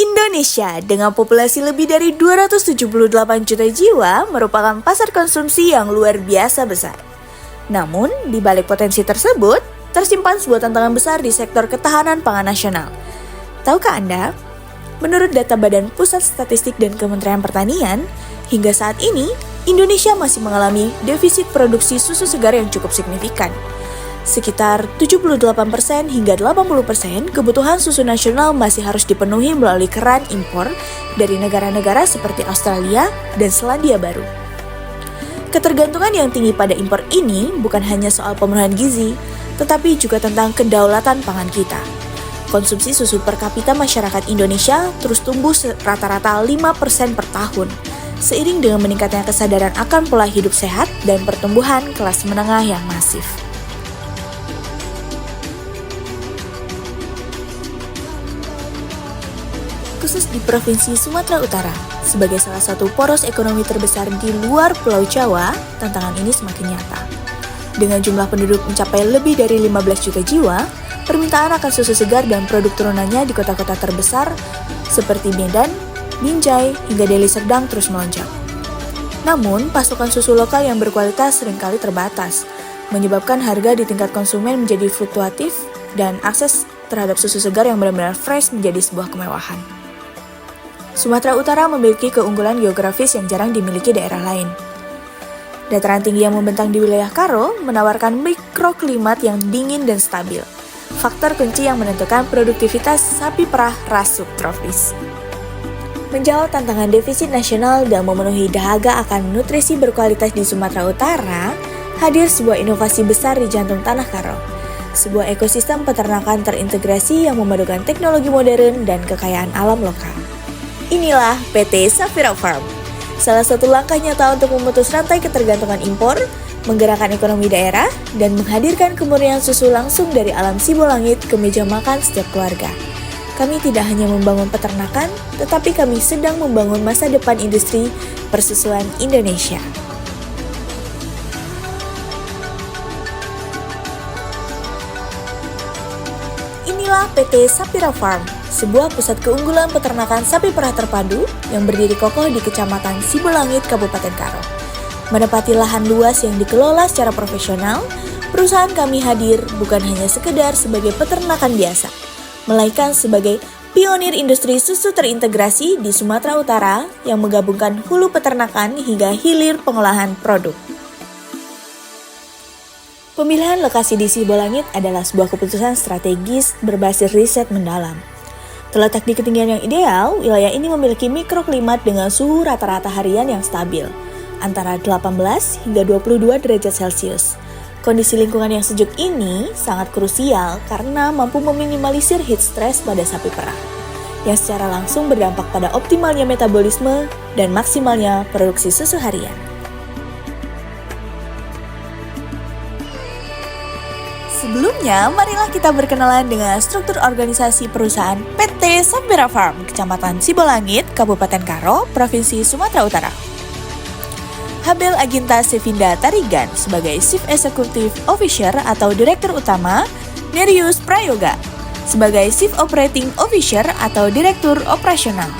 Indonesia dengan populasi lebih dari 278 juta jiwa merupakan pasar konsumsi yang luar biasa besar. Namun, di balik potensi tersebut, tersimpan sebuah tantangan besar di sektor ketahanan pangan nasional. Tahukah Anda? Menurut data Badan Pusat Statistik dan Kementerian Pertanian, hingga saat ini, Indonesia masih mengalami defisit produksi susu segar yang cukup signifikan. Sekitar 78% hingga 80% kebutuhan susu nasional masih harus dipenuhi melalui keran impor dari negara-negara seperti Australia dan Selandia Baru. Ketergantungan yang tinggi pada impor ini bukan hanya soal pemenuhan gizi, tetapi juga tentang kedaulatan pangan kita. Konsumsi susu per kapita masyarakat Indonesia terus tumbuh rata-rata 5% per tahun, seiring dengan meningkatnya kesadaran akan pola hidup sehat dan pertumbuhan kelas menengah yang masif. Khusus di Provinsi Sumatera Utara, sebagai salah satu poros ekonomi terbesar di luar Pulau Jawa, tantangan ini semakin nyata. Dengan jumlah penduduk mencapai lebih dari 15 juta jiwa, permintaan akan susu segar dan produk turunannya di kota-kota terbesar seperti Medan, Binjai, hingga Deli Serdang terus melonjak. Namun, pasokan susu lokal yang berkualitas seringkali terbatas, menyebabkan harga di tingkat konsumen menjadi fluktuatif dan akses terhadap susu segar yang benar-benar fresh menjadi sebuah kemewahan. Sumatera Utara memiliki keunggulan geografis yang jarang dimiliki daerah lain. Dataran tinggi yang membentang di wilayah Karo menawarkan mikroklimat yang dingin dan stabil, faktor kunci yang menentukan produktivitas sapi perah ras subtropis. Menjawab tantangan defisit nasional dan memenuhi dahaga akan nutrisi berkualitas di Sumatera Utara, hadir sebuah inovasi besar di jantung tanah Karo. Sebuah ekosistem peternakan terintegrasi yang memadukan teknologi modern dan kekayaan alam lokal. Inilah PT Safira Farm, salah satu langkah nyata untuk memutus rantai ketergantungan impor, menggerakkan ekonomi daerah, dan menghadirkan kemurnian susu langsung dari alam Sibolangit ke meja makan setiap keluarga. Kami tidak hanya membangun peternakan, tetapi kami sedang membangun masa depan industri persusuan Indonesia. Inilah PT Safira Farm, sebuah pusat keunggulan peternakan sapi perah terpadu yang berdiri kokoh di Kecamatan Sibolangit, Kabupaten Karo. Menempati lahan luas yang dikelola secara profesional, perusahaan kami hadir bukan hanya sekedar sebagai peternakan biasa, melainkan sebagai pionir industri susu terintegrasi di Sumatera Utara yang menggabungkan hulu peternakan hingga hilir pengolahan produk. Pemilihan lokasi di Sibolangit adalah sebuah keputusan strategis berbasis riset mendalam. Terletak di ketinggian yang ideal, wilayah ini memiliki mikroklimat dengan suhu rata-rata harian yang stabil, antara 18 hingga 22 derajat Celcius. Kondisi lingkungan yang sejuk ini sangat krusial karena mampu meminimalisir heat stress pada sapi perah, yang secara langsung berdampak pada optimalnya metabolisme dan maksimalnya produksi susu harian. Sebelumnya, marilah kita berkenalan dengan struktur organisasi perusahaan PT Safira Farm, Kecamatan Sibolangit, Kabupaten Karo, Provinsi Sumatera Utara. Habel Aginta Sevinda Tarigan sebagai Chief Executive Officer atau Direktur Utama, Nerius Prayoga sebagai Chief Operating Officer atau Direktur Operasional,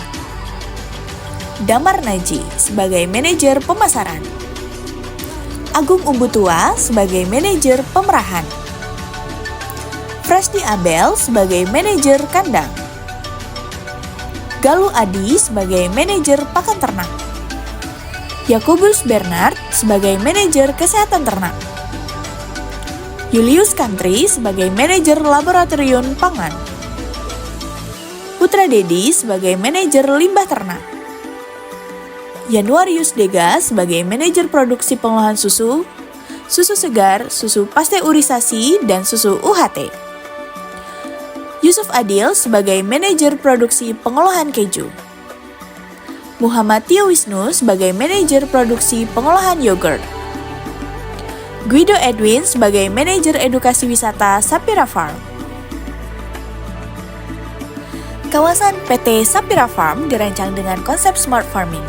Damar Naji sebagai Manajer Pemasaran, Agung Umbutua sebagai Manajer Pemerahan, Frasdi Abel sebagai Manajer Kandang, Galuh Adi sebagai Manajer Pakan Ternak, Yakobus Bernard sebagai Manajer Kesehatan Ternak, Julius Kantri sebagai Manajer Laboratorium Pangan, Putra Dedi sebagai Manajer Limbah Ternak, Januarius Dega sebagai Manajer Produksi Pengolahan Susu, Susu Segar, Susu Pasteurisasi, dan Susu UHT, Yusuf Adil sebagai Manajer Produksi Pengolahan Keju, Muhammad Tio Wisnu sebagai Manajer Produksi Pengolahan Yogurt, Guido Edwin sebagai Manajer Edukasi Wisata Safira Farm. Kawasan PT Safira Farm dirancang dengan konsep smart farming.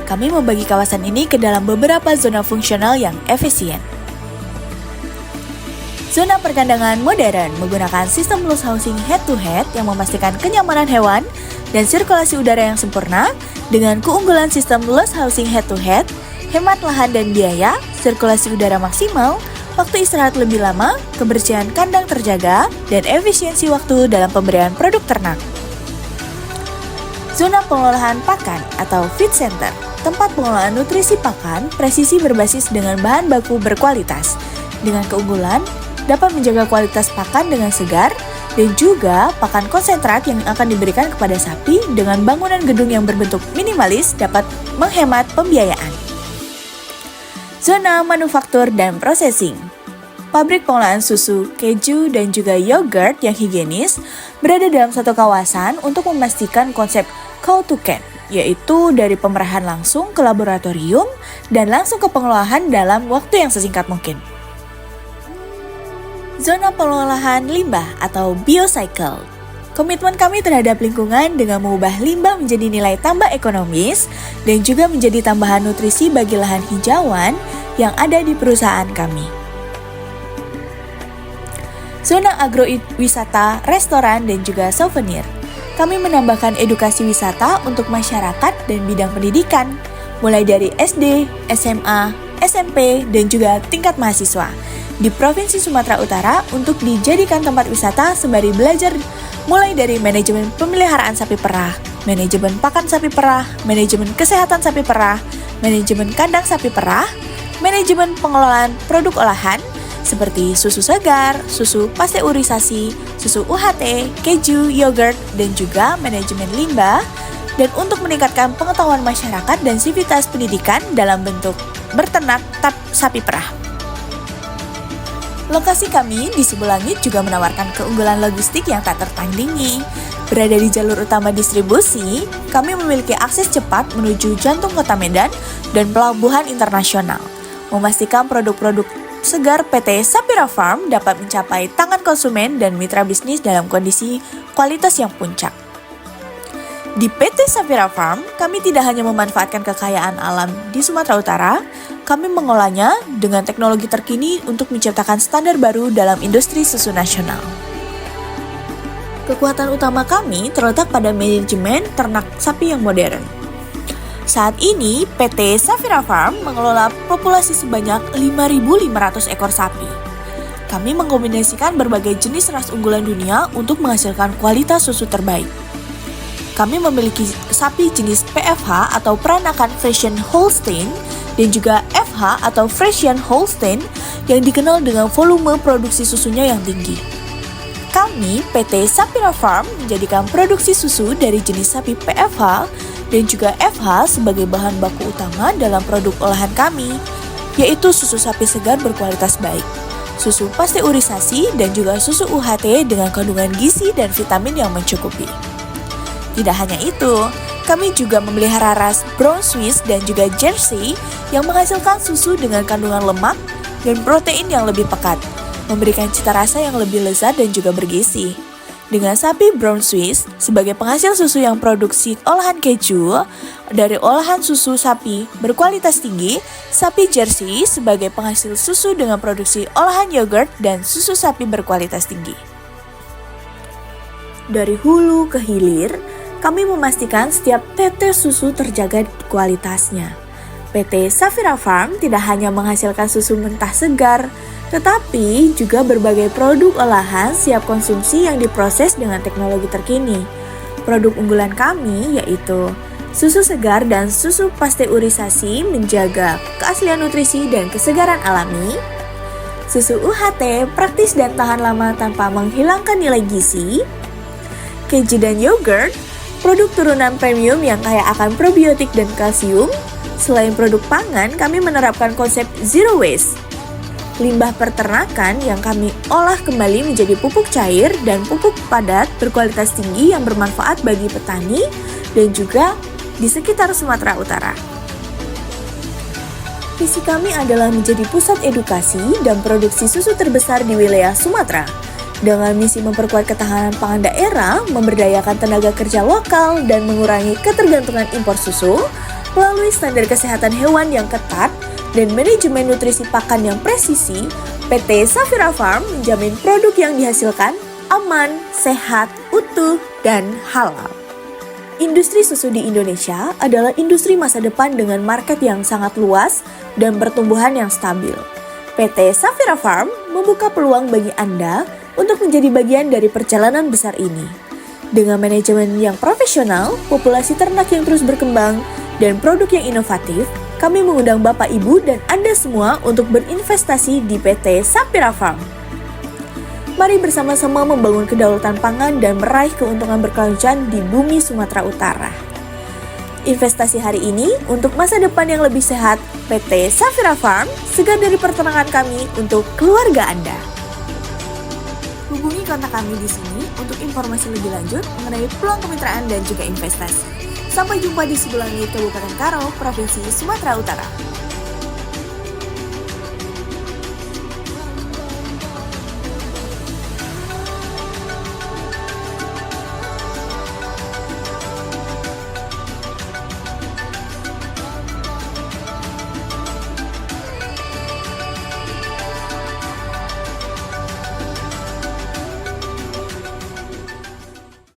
Kami membagi kawasan ini ke dalam beberapa zona fungsional yang efisien. Zona perkandangan modern menggunakan sistem loose housing head-to-head yang memastikan kenyamanan hewan dan sirkulasi udara yang sempurna dengan keunggulan sistem loss housing head-to-head, hemat lahan dan biaya, sirkulasi udara maksimal, waktu istirahat lebih lama, kebersihan kandang terjaga, dan efisiensi waktu dalam pemberian produk ternak. Zona pengolahan pakan atau feed center, tempat pengolahan nutrisi pakan presisi berbasis dengan bahan baku berkualitas. Dengan keunggulan, dapat menjaga kualitas pakan dengan segar, dan juga pakan konsentrat yang akan diberikan kepada sapi dengan bangunan gedung yang berbentuk minimalis dapat menghemat pembiayaan. Zona manufaktur dan processing. Pabrik pengolahan susu, keju, dan juga yogurt yang higienis berada dalam satu kawasan untuk memastikan konsep cow to can, yaitu dari pemerahan langsung ke laboratorium dan langsung ke pengolahan dalam waktu yang sesingkat mungkin. Zona pengolahan limbah atau biocycle. Komitmen kami terhadap lingkungan dengan mengubah limbah menjadi nilai tambah ekonomis dan juga menjadi tambahan nutrisi bagi lahan hijauan yang ada di perusahaan kami. Zona agrowisata, restoran, dan juga souvenir. Kami menambahkan edukasi wisata untuk masyarakat dan bidang pendidikan, mulai dari SD, SMA, SMP, dan juga tingkat mahasiswa di Provinsi Sumatera Utara untuk dijadikan tempat wisata sembari belajar mulai dari manajemen pemeliharaan sapi perah, manajemen pakan sapi perah, manajemen kesehatan sapi perah, manajemen kandang sapi perah, manajemen pengelolaan produk olahan seperti susu segar, susu pasteurisasi, susu UHT, keju, yogurt, dan juga manajemen limbah, dan untuk meningkatkan pengetahuan masyarakat dan sivitas pendidikan dalam bentuk berternak sapi perah. Lokasi kami di Sibulangit juga menawarkan keunggulan logistik yang tak tertandingi. Berada di jalur utama distribusi, kami memiliki akses cepat menuju jantung kota Medan dan pelabuhan internasional. Memastikan produk-produk segar PT Sapira Farm dapat mencapai tangan konsumen dan mitra bisnis dalam kondisi kualitas yang puncak. Di PT Sapira Farm, kami tidak hanya memanfaatkan kekayaan alam di Sumatera Utara, kami mengolahnya dengan teknologi terkini untuk menciptakan standar baru dalam industri susu nasional. Kekuatan utama kami terletak pada manajemen ternak sapi yang modern. Saat ini, PT Sapira Farm mengelola populasi sebanyak 5.500 ekor sapi. Kami mengkombinasikan berbagai jenis ras unggulan dunia untuk menghasilkan kualitas susu terbaik. Kami memiliki sapi jenis PFH atau peranakan Friesian Holstein dan juga FH atau Friesian Holstein yang dikenal dengan volume produksi susunya yang tinggi. Kami, PT Sapira Farm, menjadikan produksi susu dari jenis sapi PFH dan juga FH sebagai bahan baku utama dalam produk olahan kami, yaitu susu sapi segar berkualitas baik, susu pasteurisasi, dan juga susu UHT dengan kandungan gizi dan vitamin yang mencukupi. Tidak hanya itu, kami juga memelihara ras Brown Swiss dan juga Jersey yang menghasilkan susu dengan kandungan lemak dan protein yang lebih pekat, memberikan cita rasa yang lebih lezat dan juga bergizi. Dengan sapi Brown Swiss sebagai penghasil susu yang produksi olahan keju dari olahan susu sapi berkualitas tinggi, sapi Jersey sebagai penghasil susu dengan produksi olahan yogurt dan susu sapi berkualitas tinggi. Dari hulu ke hilir, kami memastikan setiap tetes susu terjaga kualitasnya. PT Sapira Farm tidak hanya menghasilkan susu mentah segar, tetapi juga berbagai produk olahan siap konsumsi yang diproses dengan teknologi terkini. Produk unggulan kami yaitu susu segar dan susu pasteurisasi menjaga keaslian nutrisi dan kesegaran alami, susu UHT praktis dan tahan lama tanpa menghilangkan nilai gizi, keju dan yogurt, produk turunan premium yang kaya akan probiotik dan kalsium. Selain produk pangan, kami menerapkan konsep zero waste. Limbah peternakan yang kami olah kembali menjadi pupuk cair dan pupuk padat berkualitas tinggi yang bermanfaat bagi petani dan juga di sekitar Sumatera Utara. Visi kami adalah menjadi pusat edukasi dan produksi susu terbesar di wilayah Sumatera. Dengan misi memperkuat ketahanan pangan daerah, memberdayakan tenaga kerja lokal, dan mengurangi ketergantungan impor susu, melalui standar kesehatan hewan yang ketat dan manajemen nutrisi pakan yang presisi, PT Sapira Farm menjamin produk yang dihasilkan aman, sehat, utuh, dan halal. Industri susu di Indonesia adalah industri masa depan dengan market yang sangat luas dan pertumbuhan yang stabil. PT Safira Farm membuka peluang bagi Anda untuk menjadi bagian dari perjalanan besar ini. Dengan manajemen yang profesional, populasi ternak yang terus berkembang, dan produk yang inovatif, kami mengundang Bapak, Ibu, dan Anda semua untuk berinvestasi di PT Safira Farm. Mari bersama-sama membangun kedaulatan pangan dan meraih keuntungan berkelanjutan di bumi Sumatera Utara. Investasi hari ini untuk masa depan yang lebih sehat, PT Safira Farm, segar dari peternakan kami untuk keluarga Anda. Hubungi kontak kami di sini untuk informasi lebih lanjut mengenai peluang kemitraan dan juga investasi. Sampai jumpa di Sibulangi, Kabupaten Karo, Provinsi Sumatera Utara.